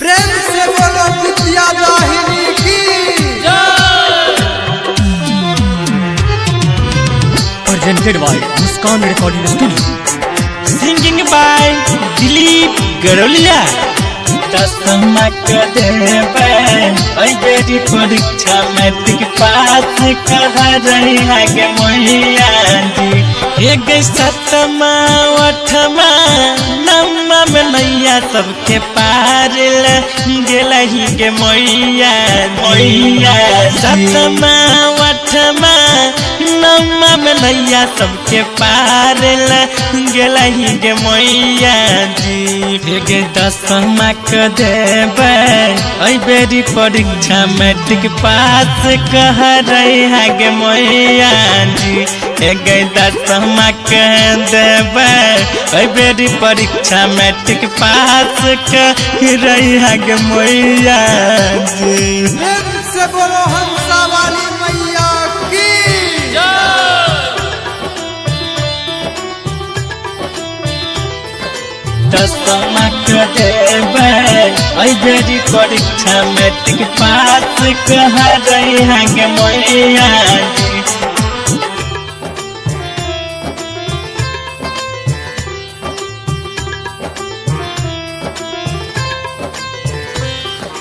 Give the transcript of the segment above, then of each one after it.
प्रेम से बोलो विद्या दाहिनी की presented by Muskan Recording Studio. Singing by Dilip Garolia. दसमा कदेबे ओई बेटी परीक्षा मैट्रिक पास कह रही है के मैया जी। हे गई सतमा अठमा नवमा में नैया सबके पार गेलही के मैया मैया। सतमा अठमा नवमा में नैया सबके पार गेलही के मैया जी। हे गई दसमा देबे ओई बेरी परीक्षा मैट्रिक पास कह रही है गे मैया जी। हे गई दसमा कह देबे ओई बेरी परीक्षा मैट्रिक पास कह रही है गे मैया जी। प्रेम से बोलो हंसा वाली मैया की दसमा देबे ओई बेरी परीक्षा मैट्रिक पास कह रही है गे मैया जी।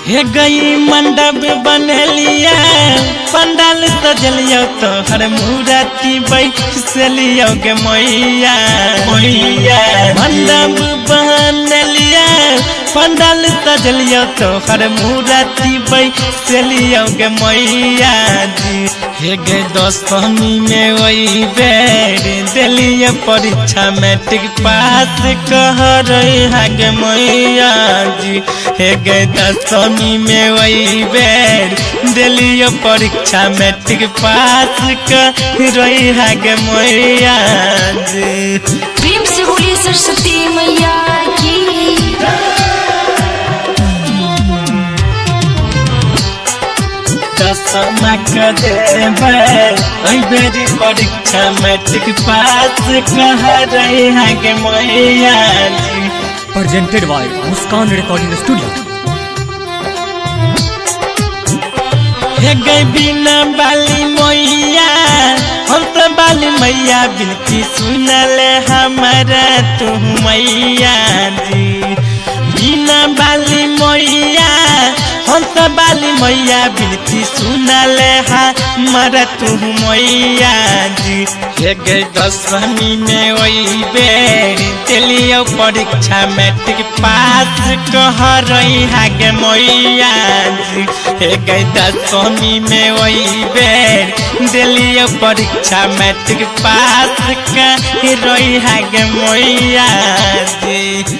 हे गई मंडप बनलिया पंडाल सजलियो तो हर मूर्ति बैठलियो गे मैया मैया। मंडप बनलिया पंडाल सजलियो तो हर मूर्ति बैठलियो गे मैया जी। हे गई दसवीं में वही बेर दिलियो परीक्षा मैट्रिक पास कह रही है गे मैया जी। हे गई दसवीं में वही बेर दिलियो परीक्षा मैट्रिक पास कह रही है गे मैया जी। प्रेम से बोलिए सरस्वती मैया की। दसमा देबे ओई बेरी परीक्षा मैट्रिक पास कह रही है गे मैया जी। Presented by Muskan Recording Studio. हे गई बिना बाली मैया हम तो बाली मैया बिनती सुनले हमारा तू मैया जी। बिना बाली मैया हम तो बाली मैया बिनती सुनले हमारा तू मैया जी। हे गई दसवीं में वही बेर दिलियो परीक्षा मैट्रिक पास कह रही है गे मैया जी। हे गई दसवीं में वही बेर दिलियो परीक्षा मैट्रिक पास कह रही है गे मैया जी।